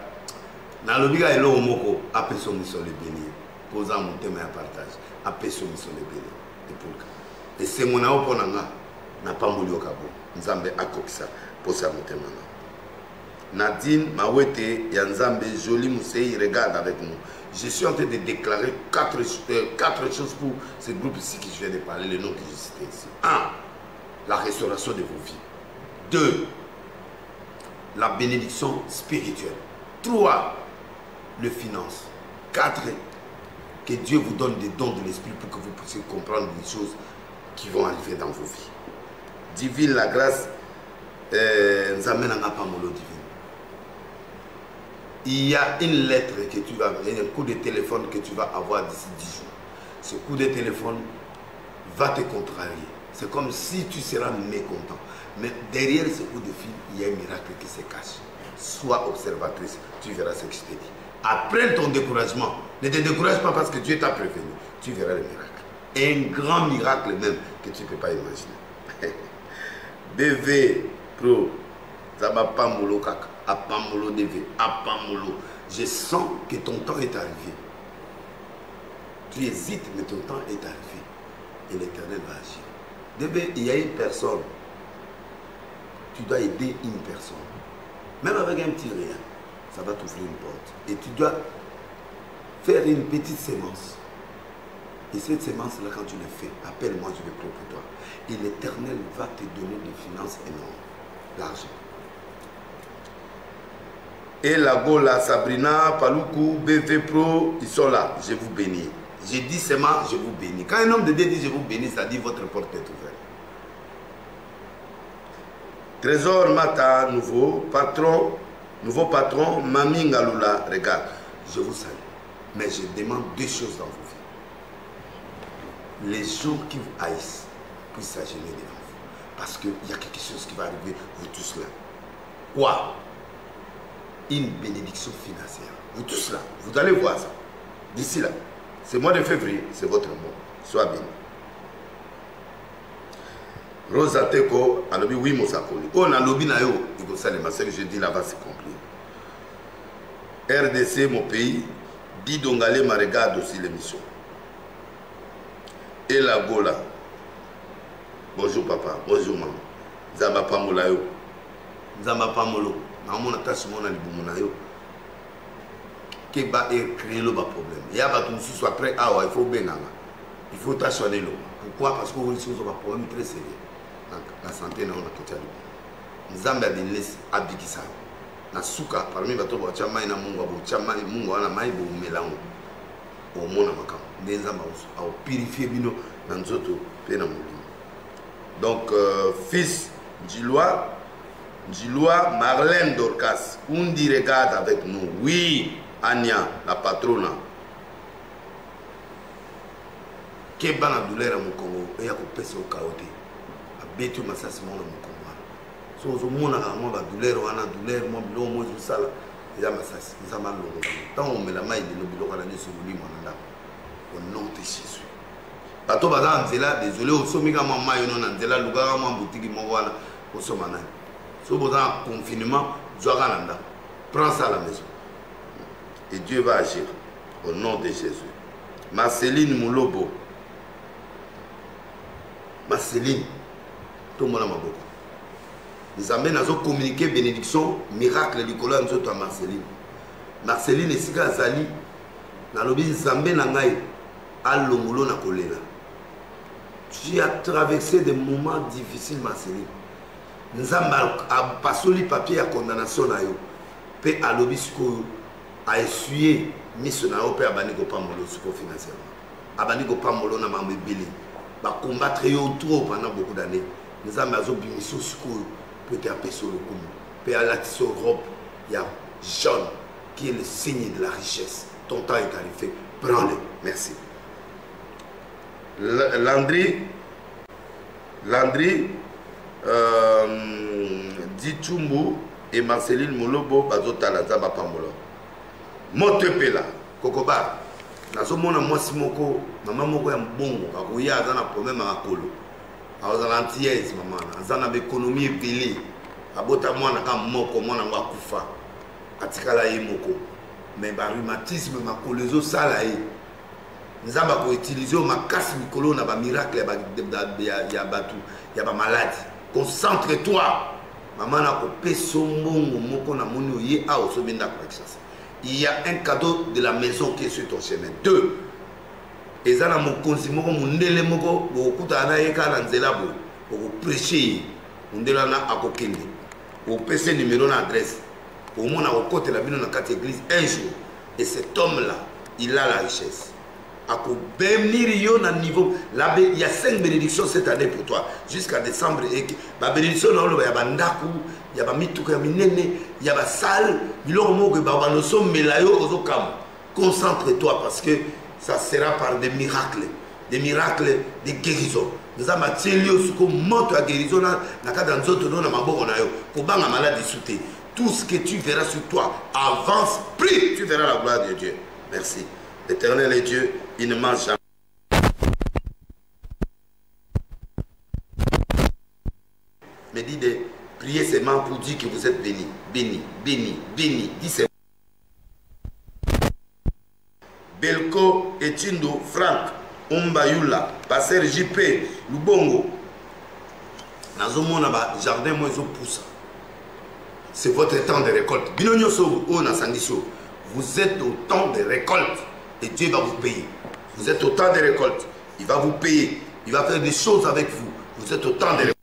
Speaker 1: Dans le biga elo moko apeso miso le bénir. Posa mon thème à partage. Apeso miso le bénir. De Pulga. Et c'est mon aoponanga. N'a pas moulu au cabo. Nzambe akokisa. Posa mon thème. Nadine Mawete Yanzambe Jolie Mousseï regarde avec nous. Je suis en train de déclarer 4 choses pour ce groupe ici qui je viens de parler, le nom que j'ai cité ici. 1. La restauration de vos vies. 2. La bénédiction spirituelle. 3. Le finance. 4. Que Dieu vous donne des dons de l'esprit pour que vous puissiez comprendre des choses qui vont arriver dans vos vies. Divine la grâce. Nous amène à Pamolo divine. Il y a une lettre que tu vas, un coup de téléphone que tu vas avoir d'ici 10 jours. Ce coup de téléphone va te contrarier. C'est comme si tu seras mécontent. Mais derrière ce coup de fil, il y a un miracle qui se cache. Sois observatrice, tu verras ce que je t'ai dit. Après ton découragement, ne te décourage pas parce que Dieu t'a prévenu. Tu verras le miracle. Un grand miracle même que tu ne peux pas imaginer. BV Pro, Zabapamolo Kaka. Apamolo DV, Apamolo. Je sens que ton temps est arrivé. Tu hésites, mais ton temps est arrivé. Et l'Éternel va agir. DV, il y a une personne. Tu dois aider une personne. Même avec un petit rien, ça va t'ouvrir une porte. Et tu dois faire une petite sémence. Et cette sémence-là, quand tu le fais, appelle-moi, je vais prier pour toi. Et l'Éternel va te donner des finances énormes. L'argent. Et la Gola, Sabrina, Paloukou, BV Pro, ils sont là. Je vous bénis. J'ai dit seulement, je vous bénis. Quand un homme de Dieu dit je vous bénis, ça dit votre porte est ouverte. Trésor Mata, nouveau patron, Mami Ngaloula, regarde, je vous salue. Mais je demande 2 choses dans vos vies. Les gens qui vous haïssent puissent s'agenouiller devant vous. Parce qu'il y a quelque chose qui va arriver, vous tous là. Quoi? Une bénédiction financière. Vous tous là, vous allez voir ça. D'ici là, c'est mois de février, c'est votre mot. Sois béni. Rosa Teko, alobi oui Mosakoli. On a lobby na yo, il faut ça les massacres, je dis là-bas c'est compris. RDC, mon pays, Didongale m'a regarde aussi l'émission. Et la Gola. Bonjour papa, bonjour maman. Zamba Pamolayo. Zamba Pamolo. naomona tâche mona libumu na yo ke ba créer le problème ya ba tout soit après awa il faut benganga il faut tâcher lo pourquoi parce que on a un problème très sérieux la santé na on a tout à nzambe abinlesi abikisa na suka parmi bato ba chama ina mungu abo chama mungu ana mai bo melango o mona makam nzambe au purifier bino na nzoto pe na mulimo. Donc fils Djilois Marlène Dorcas, on dit regarde avec nous. Oui, Anya, la patronne. Quelle bonne douleur à mon Congo. Et à couper son chaoté. À bêtu ma sasse mon Congo. So au monde à moi douleur, on a douleur, moi bilon, moi je sala. Et à ma sasse, nous avons le tant on met la main de nos bilons à la sur lui mon âme. Au nom de Jésus. Bato baza nzela désolé au somiga mama yo na nzela lugara mwa boutique mo wana au somana. So boza confinement, joie nanda. Prends ça à la maison. Et Dieu va agir au nom de Jésus. Marceline Moulobo. Marceline, tout le monde a beaucoup. Nous avons communiqué bénédiction, miracle du colon de Marceline. Marceline est si azali, na lobi Zambé nangai, alongolo na kolela. Tu as traversé des moments difficiles, Marceline. Nous avons passé le papier à condamnation na yo, pe a lobi siko a essuyé mission na yo pe abani ko pamolo siko financièrement. Abani ko pamolo na mambe beli. Va combattre trop pendant beaucoup d'années. Nous avons une mission peut-être sur le coup. Puis à la tissue robe, il y a jaune qui est le signe de la richesse. Ton temps est arrivé. Prends-le. Merci. Landry Dichumbu et Marceline Moulobo Bazotala Zaba Pamolo. Motepela Kokoba. Nazomona mwasi moko mama moko ya mbongo akoya aza na problème ya kolo azala antillaise mama aza na économie ebele abota mwana ka moko mwana ngo akufa atikala ye moko mais ba rhumatisme makolo ezosala ye nzamba ko utiliser makasi mikolo na ba miracle ya batu ya ba maladie. Concentre-toi mama na ko peso mbongo moko na moni oye a osobenda kwa Kinshasa. Il y a un cadeau de la maison qui est sur ton chemin. 2. Et ça, na mokonzi moko mundele moko bokuta na yeka na nzela bo pour prêcher mundela na akokende. Au PC numéro na adresse. Au mona au côté la bino na quatre église un jour. Et cet homme là, il a la richesse. Ako bénir yo na niveau là il y a 5 bénédictions cette année pour toi jusqu'à décembre et ba bénédiction na lo ya bandaku ya ba mituka ya minene ya ba salle biloko moko ba ba no so melayo ozokam. Concentre-toi parce que ça sera par des miracles de guérison. Nous avons tiré au suko monte à guérison na kada nzoto na maboko na yo ko banga maladie souté. Tout ce que tu verras sur toi avance, prie, tu verras la gloire de Dieu. Merci. L'Éternel est Dieu, il ne mange jamais. Mais dit de prier seulement pour dire que vous êtes bénis. Bénis, bénis, bénis. Dis c'est Belko, Etindo, Franck, Ombayula, Passer JP, Lubongo. Nazomona ba jardin moi zo poussa. C'est votre temps de récolte. Binonyo so o na sangiso. Vous êtes au temps de récolte. Et Dieu va vous payer. Vous êtes au temps de récolte. Il va vous payer. Il va faire des choses avec vous. Vous êtes au temps de récolte.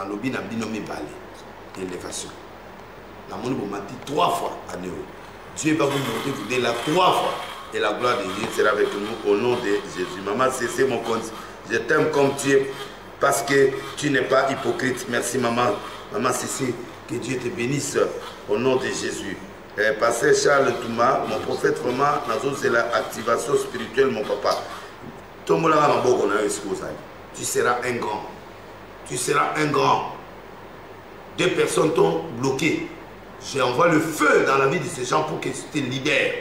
Speaker 1: dans le lobby, dans le balai. Élévation. Dans mon niveau, m'a dit 3 fois à Néo. Dieu va vous montrer, vous dites là 3 fois. Et la gloire de Dieu sera avec nous au nom de Jésus. Maman, c'est mon compte. Je t'aime comme tu es parce que tu n'es pas hypocrite. Merci maman. Maman, c'est que Dieu te bénisse au nom de Jésus. Pasteur Charles Touma, mon prophète, vraiment, c'est l'activation spirituelle, mon papa. Tu seras un grand. Tu seras un grand. 2 personnes t'ont bloqué. J'envoie le feu dans la vie de ces gens pour que tu te libères.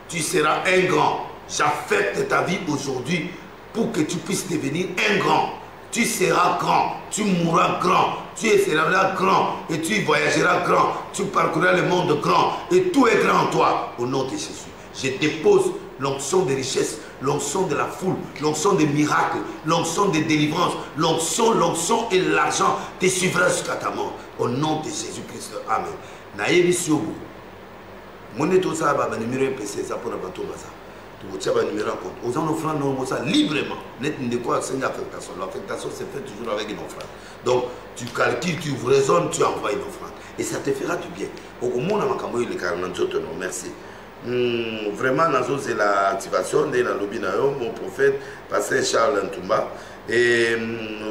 Speaker 1: Tu seras un grand. J'affecte ta vie aujourd'hui pour que tu puisses devenir un grand. Tu seras grand. Tu mourras grand. Tu seras grand. Et tu voyageras grand. Tu parcourras le monde grand. Et tout est grand en toi. Au nom de Jésus. Je dépose l'onction de richesse, l'onction de la foule, l'onction des miracles, l'onction de délivrance, l'onction et l'argent te suivra jusqu'à ta mort. Au nom de Jésus-Christ. Amen. Naïbi Siobu. Mon état ça va numéro PC ça pour la bateau ça. Tu vas numéro en compte. Aux offrandes non ça librement. Net de quoi c'est une affectation. L'affectation se fait toujours avec une offrande. Donc tu calcules, tu raisonnes, tu envoies une offrande et ça te fera du bien. Au monde à Makamboy le 49 non merci. Vraiment dans c'est l'activation de la lobby mon prophète pasteur Charles Ntumba et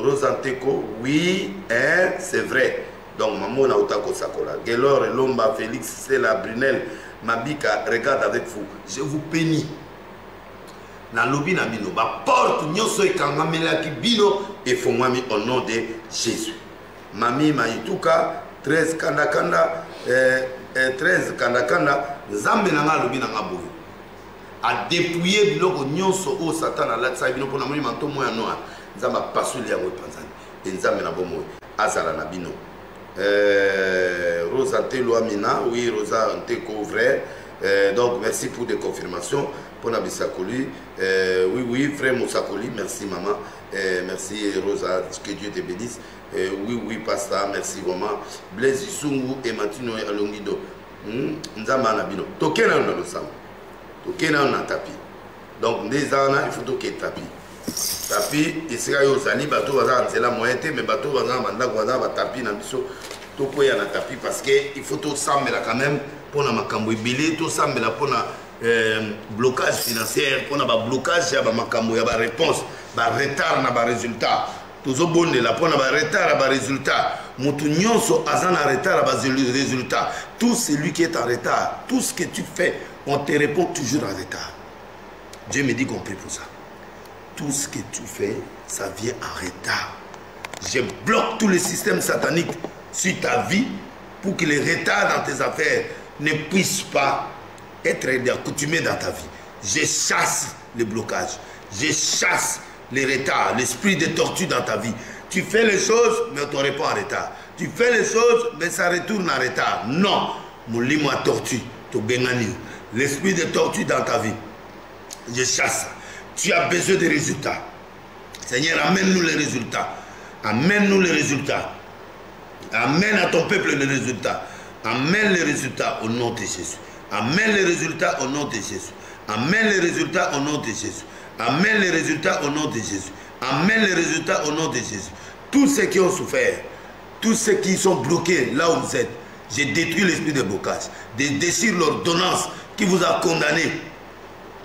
Speaker 1: Rosanteko oui hein, c'est vrai. Donc maman na utako sakola. Gelor Lomba Félix c'est la Brunel Mabika regarde avec vous. Je vous bénis. Na lobby na bino ba porte nyonso ekangamela ki bino et fongwami au nom de Jésus. Mami Maituka 13 kanda 13 kanda nzambe na nga lobby na nga boyo. A dépouiller biloko nyonso o Satan a latsa bino pona moni manto moya noa. Nzamba pasuli yango panzani. Et nzambe na bomo azala na bino. Rosa Ntelo Amina, oui, Rosa Nteko vrai. Donc merci pour des confirmations pour Nabisakoli. Oui, frère Moussakoli, merci maman. Merci Rosa, que Dieu te bénisse. Oui, pasteur, merci vraiment. Blaise Isungu et Matino et Alongido. Nzama Nabino. Tokena on a le sang. Tokena on a tapis. Donc, des ans, il faut toquer tapis. Tapis, il sera aux anis, bateau va c'est la moyenne, mais bateau va tapis dans biso. Toko ya na tapis parce que il faut tout ça mais là quand même pour na makambo ibili tout ça mais là pour na blocage financier pour na ba blocage ya ba makambo ya ba réponse ba retard na ba résultat toujours bonne là pour na ba retard ba résultat mutu nyonso azana retard ba résultat tout celui qui est en retard tout ce que tu fais on te répond toujours en retard. Dieu me dit qu'on prie pour ça. Tout ce que tu fais, ça vient en retard. Je bloque tous les systèmes sataniques sur ta vie pour que les retards dans tes affaires ne puissent pas être accoutumés dans ta vie. Je chasse les blocages. Je chasse les retards, l'esprit de tortue dans ta vie. Tu fais les choses, mais on te répond en retard. Tu fais les choses, mais ça retourne en retard. Non. Mon limo à tortue, l'esprit de tortue dans ta vie. Je chasse ça. Tu as besoin de résultats. Seigneur, amène-nous les résultats. Amène-nous les résultats. Amène à ton peuple les résultats. Amène les résultats au nom de Jésus. Amène les résultats au nom de Jésus. Amène les résultats au nom de Jésus. Amène les résultats au nom de Jésus. Amène les résultats au nom de Jésus. Tous ceux qui ont souffert, tous ceux qui sont bloqués là où vous êtes, j'ai détruit l'esprit de blocage. Je déchire l'ordonnance qui vous a condamné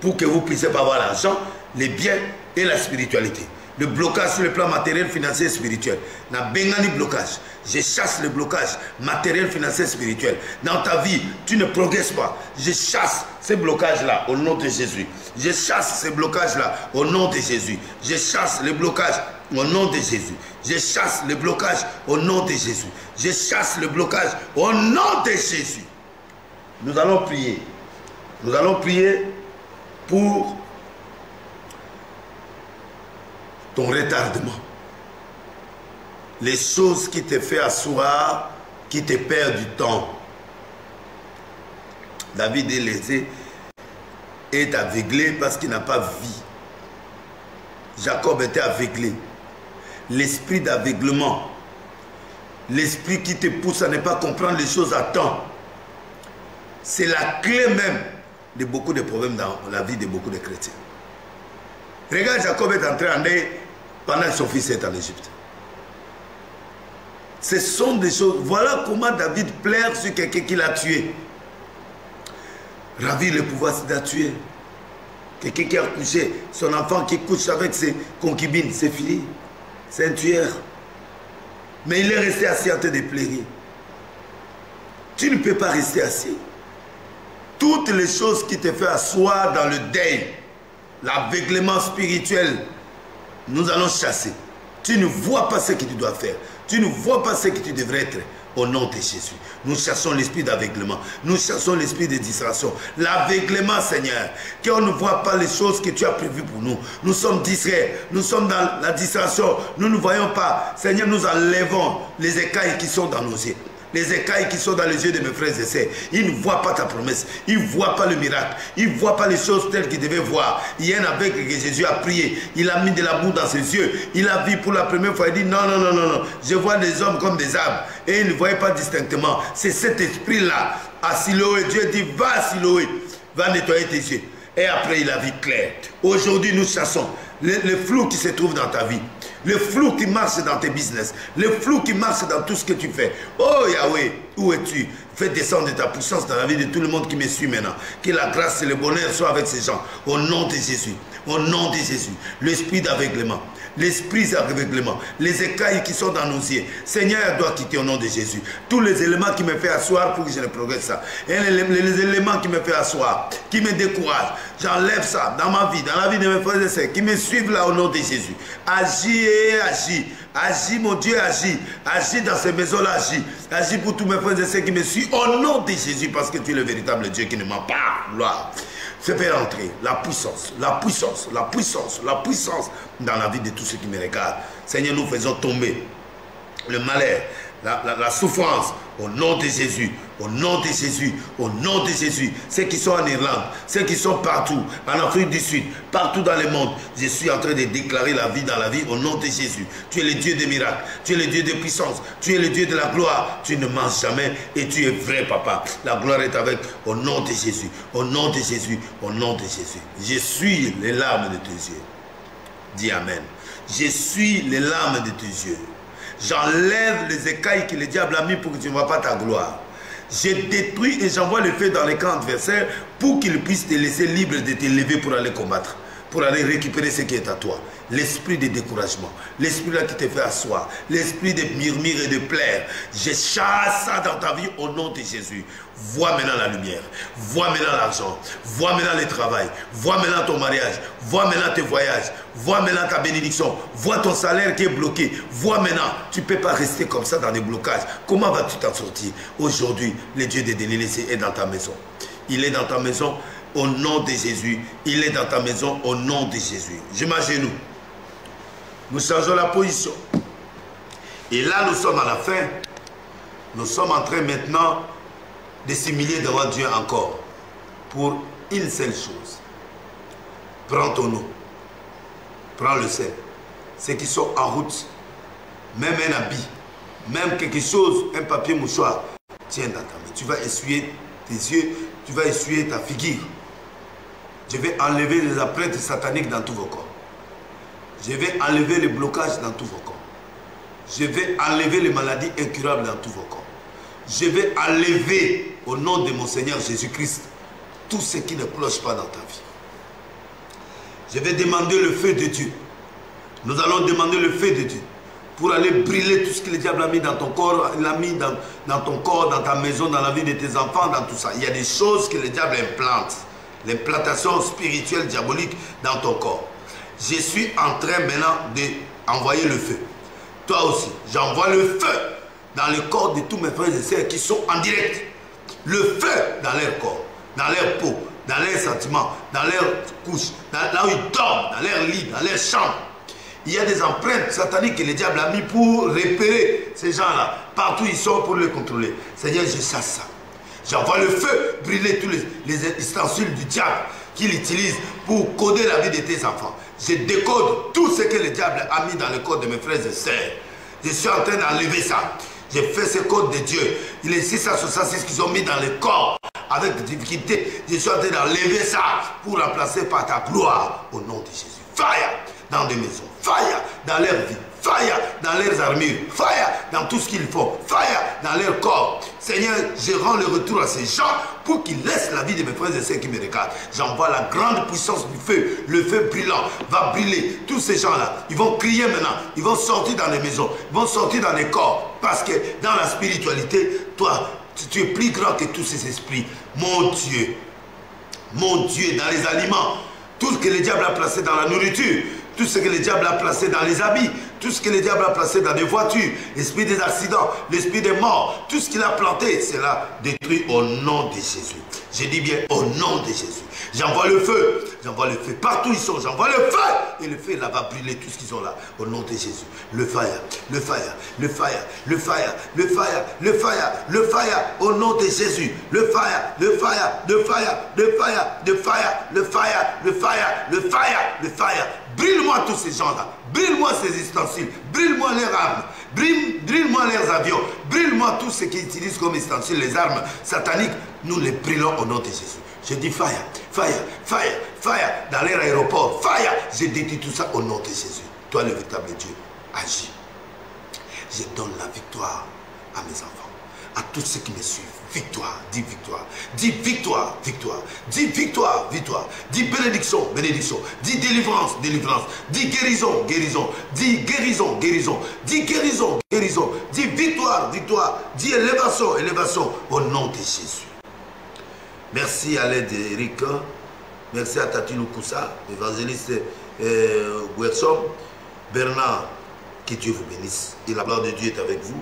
Speaker 1: pour que vous puissiez pas avoir l'argent, les biens et la spiritualité. Le blocage sur le plan matériel, financier, spirituel. Na bengani blocage. Je chasse le blocage matériel, financier, spirituel. Dans ta vie, tu ne progresses pas. Je chasse ces blocages-là au nom de Jésus. Je chasse ces blocages-là au nom de Jésus. Je chasse les blocages au nom de Jésus. Je chasse les blocages au nom de Jésus. Je chasse le blocage au nom de Jésus. Nous allons prier. Nous allons prier pour ton retardement. Les choses qui te font asseoir, qui te perdent du temps. David est aveuglé parce qu'il n'a pas vu. Jacob était aveuglé. L'esprit d'aveuglement, l'esprit qui te pousse à ne pas comprendre les choses à temps, c'est la clé même de beaucoup de problèmes dans la vie de beaucoup de chrétiens. Regarde, Jacob est entré en deuil pendant que son fils est en Égypte. Ce sont des choses. Voilà comment David plaire sur quelqu'un qui l'a tué. Ravir le pouvoir, c'est de la tuer. Quelqu'un qui a couché, son enfant qui couche avec ses concubines, c'est fini. C'est un tueur. Mais il est resté assis en train de pleurer. Tu ne peux pas rester assis. Toutes les choses qui te font asseoir dans le deuil, l'aveuglement spirituel, nous allons chasser. Tu ne vois pas ce que tu dois faire. Tu ne vois pas ce que tu devrais être. Au nom de Jésus, nous chassons l'esprit d'aveuglement. Nous chassons l'esprit de distraction. L'aveuglement, Seigneur, qu'on ne voit pas les choses que tu as prévues pour nous. Nous sommes distraits. Nous sommes dans la distraction. Nous ne voyons pas. Seigneur, nous enlevons les écailles qui sont dans nos yeux. Les écailles qui sont dans les yeux de mes frères et sœurs. Ils ne voient pas ta promesse. Ils ne voient pas le miracle. Ils ne voient pas les choses telles qu'ils devaient voir. Il y a un aveugle que Jésus a prié. Il a mis de la boue dans ses yeux. Il a vu pour la première fois. Il dit non, non, non, non, non. Je vois des hommes comme des arbres. Et il ne voyait pas distinctement. C'est cet esprit-là. À Siloé, Dieu dit va à Siloé. Va nettoyer tes yeux. Et après, il a vu clair. Aujourd'hui, nous chassons le flou qui se trouve dans ta vie. Le flou qui marche dans tes business. Le flou qui marche dans tout ce que tu fais. Oh Yahweh, où es-tu? Fais descendre ta puissance dans la vie de tout le monde qui me suit maintenant. Que la grâce et le bonheur soient avec ces gens. Au nom de Jésus. Au nom de Jésus. L'esprit d'aveuglement. L'esprit d'aveuglement. Les écailles qui sont dans nos yeux. Seigneur doit quitter au nom de Jésus. Tous les éléments qui me font asseoir pour que je ne progresse ça. Et les éléments qui me font asseoir, qui me découragent. J'enlève ça dans ma vie, dans la vie de mes frères et sœurs, qui me suivent là au nom de Jésus. Agis et agis. Agis, mon Dieu, agis. Agis dans ces maisons-là, agis. Agis pour tous mes frères et sœurs qui me suivent au nom de Jésus, parce que tu es le véritable Dieu qui ne ment pas. Gloire. Fais entrer la puissance, la puissance, la puissance, la puissance dans la vie de tous ceux qui me regardent. Seigneur, nous faisons tomber le malheur, la souffrance, au nom de Jésus, au nom de Jésus, au nom de Jésus. Ceux qui sont en Irlande, ceux qui sont partout, en Afrique du Sud, partout dans le monde, je suis en train de déclarer la vie dans la vie au nom de Jésus. Tu es le Dieu des miracles, tu es le Dieu de puissance, tu es le Dieu de la gloire, tu ne manges jamais et tu es vrai, papa. La gloire est avec, au nom de Jésus, au nom de Jésus, au nom de Jésus. Je suis les larmes de tes yeux. Dis Amen. Je suis les larmes de tes yeux. J'enlève les écailles que le diable a mis pour que tu ne vois pas ta gloire. Je détruis et j'envoie le feu dans les camps adversaires pour qu'ils puissent te laisser libre de te lever pour aller combattre, pour aller récupérer ce qui est à toi. L'esprit de découragement, l'esprit là qui te fait asseoir, l'esprit de murmure et de plaire. Je chasse ça dans ta vie au nom de Jésus. Vois maintenant la lumière, vois maintenant l'argent, vois maintenant le travail, vois maintenant ton mariage, vois maintenant tes voyages, vois maintenant ta bénédiction, vois ton salaire qui est bloqué, vois maintenant, tu ne peux pas rester comme ça dans des blocages. Comment vas-tu t'en sortir? Aujourd'hui, le Dieu des délivrés est dans ta maison. Il est dans ta maison au nom de Jésus. Il est dans ta maison au nom de Jésus. Je m'agenouille. Nous changeons la position. Et là, nous sommes à la fin. Nous sommes en train maintenant de s'humilier devant Dieu encore pour une seule chose. Prends ton eau. Prends le sel. Ceux qui sont en route, même un habit, même quelque chose, un papier mouchoir, tiens dans ta main. Tu vas essuyer tes yeux, tu vas essuyer ta figure. Je vais enlever les empreintes sataniques dans tous vos corps. Je vais enlever les blocages dans tous vos corps. Je vais enlever les maladies incurables dans tous vos corps. Je vais enlever au nom de mon Seigneur Jésus-Christ tout ce qui ne cloche pas dans ta vie. Je vais demander le feu de Dieu. Nous allons demander le feu de Dieu pour aller brûler tout ce que le diable a mis dans ton corps, il a mis dans ton corps, dans ta maison, dans la vie de tes enfants, dans tout ça. Il y a des choses que le diable implante. L'implantation spirituelle diabolique dans ton corps. Je suis en train maintenant d'envoyer le feu. Toi aussi, j'envoie le feu dans le corps de tous mes frères et sœurs qui sont en direct. Le feu dans leur corps, dans leur peau, dans leurs sentiments, dans leurs couches, là où ils dorment, dans leur lit, dans leur chambre. Il y a des empreintes sataniques que le diable a mis pour repérer ces gens-là. Partout ils sont pour les contrôler. Seigneur, je chasse ça. J'envoie le feu brûler tous les ustensiles du diable qu'il utilise pour coder la vie de tes enfants. Je décode tout ce que le diable a mis dans le corps de mes frères et sœurs. Je suis en train d'enlever ça. J'ai fait ce code de Dieu. Il est 666 qu'ils ont mis dans le corps avec difficulté. Je suis en train d'enlever ça pour remplacer par ta gloire au nom de Jésus. Fire dans des maisons, fire dans leur vie, fire dans leurs armures, fire dans tout ce qu'ils font, fire dans leur corps. Seigneur, je rends le retour à ces gens pour qu'ils laissent la vie de mes frères et sœurs qui me regardent. J'envoie la grande puissance du feu, le feu brûlant va brûler. Tous ces gens-là, ils vont crier maintenant, ils vont sortir dans les maisons, ils vont sortir dans les corps, parce que dans la spiritualité, toi, tu es plus grand que tous ces esprits. Mon Dieu, dans les aliments, tout ce que le diable a placé dans la nourriture, tout ce que le diable a placé dans les habits, tout ce que le diable a placé dans les voitures, l'esprit des accidents, l'esprit des morts, tout ce qu'il a planté, cela détruit au nom de Jésus. Je dis bien au nom de Jésus. J'envoie le feu partout ils sont, j'envoie le feu, et le feu là va brûler tout ce qu'ils ont là, au nom de Jésus. Le fire, le fire, le fire, le fire, le fire, le fire, le fire, au nom de Jésus. Le fire, le fire, le fire, le fire, le fire, le fire, le fire, le fire, le fire. Brûle-moi tous ces gens-là, brûle-moi ces ustensiles, brûle-moi leurs armes, brûle-moi leurs avions, brûle-moi tout ce qu'ils utilisent comme ustensiles, les armes sataniques, nous les brûlons au nom de Jésus. Je dis fire, fire, fire, fire, dans l'air aéroport, fire, je détruis tout ça au nom de Jésus. Toi le véritable Dieu, agis. Je donne la victoire à mes enfants, à tous ceux qui me suivent. Victoire, dis victoire, dis victoire, victoire, dis victoire, victoire, dis bénédiction, bénédiction, dis délivrance, délivrance, dis guérison, guérison, dis guérison, guérison, dis guérison, guérison, dis victoire, victoire, dis élévation, élévation, au nom de Jésus. Merci à l'aide d'Eric, merci à Tati Lukusa, évangéliste Guersom, Bernard, que Dieu vous bénisse et la gloire de Dieu est avec vous.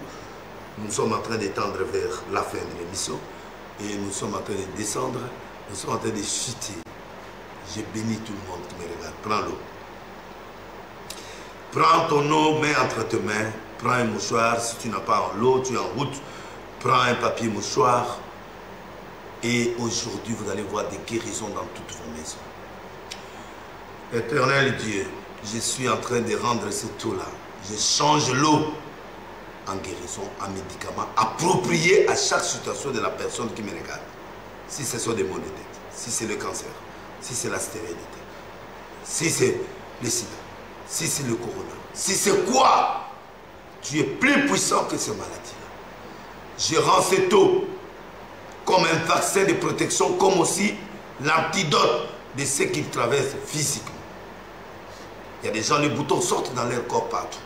Speaker 1: Nous sommes en train d'étendre vers la fin de l'émission et nous sommes en train de descendre, nous sommes en train de chuter. Je bénis tout le monde qui me regarde. Prends l'eau. Prends ton eau, mets entre tes mains, prends un mouchoir. Si tu n'as pas l'eau, tu es en route, prends un papier mouchoir. Et aujourd'hui, vous allez voir des guérisons dans toutes vos maisons. Éternel Dieu, je suis en train de rendre cette eau-là. Je change l'eau en guérison, en médicament, approprié à chaque situation de la personne qui me regarde. Si ce sont des maux de tête, si c'est le cancer, si c'est la stérilité, si c'est le sida, si c'est le corona, si c'est quoi, tu es plus puissant que ces maladies-là. Je rends cette eau comme un vaccin de protection, comme aussi l'antidote de ce qu'ils traversent physiquement. Il y a des gens, les boutons sortent dans leur corps partout.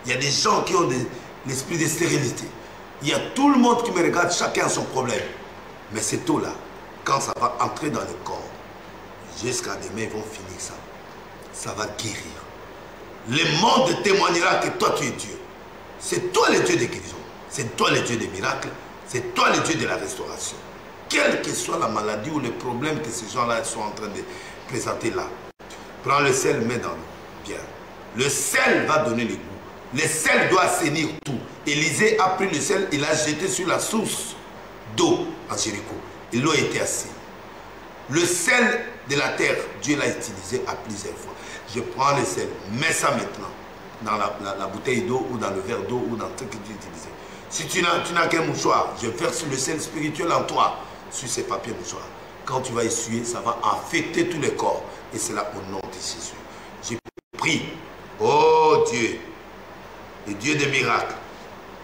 Speaker 1: Il y a des gens qui ont l'esprit de stérilité. Il y a tout le monde qui me regarde, chacun a son problème. Mais cette eau-là, quand ça va entrer dans le corps, jusqu'à demain, ils vont finir ça. Ça va guérir. Le monde témoignera que toi, tu es Dieu. C'est toi le Dieu de guérison. C'est toi le Dieu des miracles. C'est toi le Dieu de la restauration. Quelle que soit la maladie ou le problème que ces gens-là sont en train de présenter là. Prends le sel, mets dans l'eau. Bien. Le sel va donner le goût. Le sel doit assainir tout. Élisée a pris le sel et l'a jeté sur la source d'eau à Jéricho. Et l'eau était assainie. Le sel de la terre, Dieu l'a utilisé à plusieurs fois. Je prends le sel, mets ça maintenant dans la bouteille d'eau ou dans le verre d'eau ou dans ce que tu utilises. Si tu n'as qu'un mouchoir, je verse le sel spirituel en toi sur ces papiers mouchoirs. Quand tu vas essuyer, ça va affecter tous les corps. Et c'est là au nom de Jésus. Je prie, oh Dieu, le Dieu des miracles,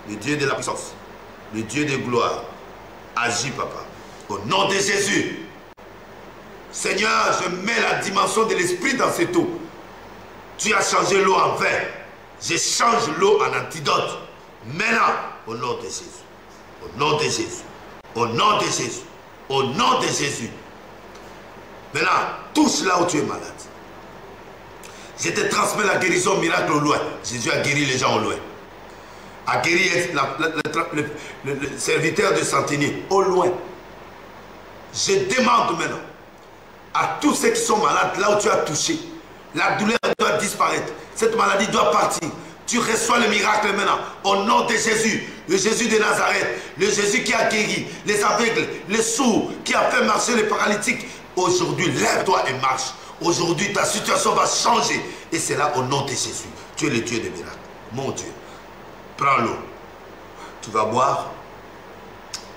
Speaker 1: le Dieu de la puissance, le Dieu de gloire, agis papa, au nom de Jésus. Seigneur, je mets la dimension de l'esprit dans cette eau. Tu as changé l'eau en vin, je change l'eau en antidote. Maintenant, au nom de Jésus, au nom de Jésus, au nom de Jésus, au nom de Jésus. Maintenant, touche là où tu es malade. Je te transmets la guérison miracle au loin. Jésus a guéri les gens au loin. A guéri le serviteur de centenier au loin. Je demande maintenant à tous ceux qui sont malades, là où tu as touché, la douleur doit disparaître. Cette maladie doit partir. Tu reçois le miracle maintenant, au nom de Jésus, le Jésus de Nazareth, le Jésus qui a guéri les aveugles, les sourds, qui a fait marcher les paralytiques. Aujourd'hui, lève-toi et marche. Aujourd'hui, ta situation va changer. Et c'est là au nom de Jésus. Tu es le Dieu des miracles. Mon Dieu, prends l'eau. Tu vas boire.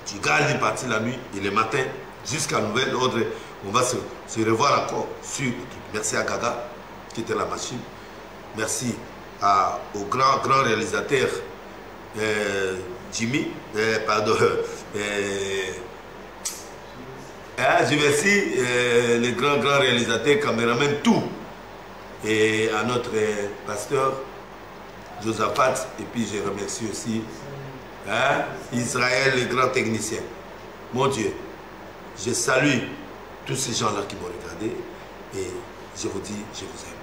Speaker 1: Tu gardes une partie la nuit et le matin, jusqu'à nouvel ordre. On va se revoir encore sur. Merci à Gaga, qui était la machine. Merci au grand réalisateur Jimmy, pardon, je remercie le grand réalisateur, caméraman, tout. Et à notre pasteur Josaphat, et puis je remercie aussi Israël, le grand technicien. Mon Dieu, je salue tous ces gens-là qui m'ont regardé et je vous dis, je vous aime.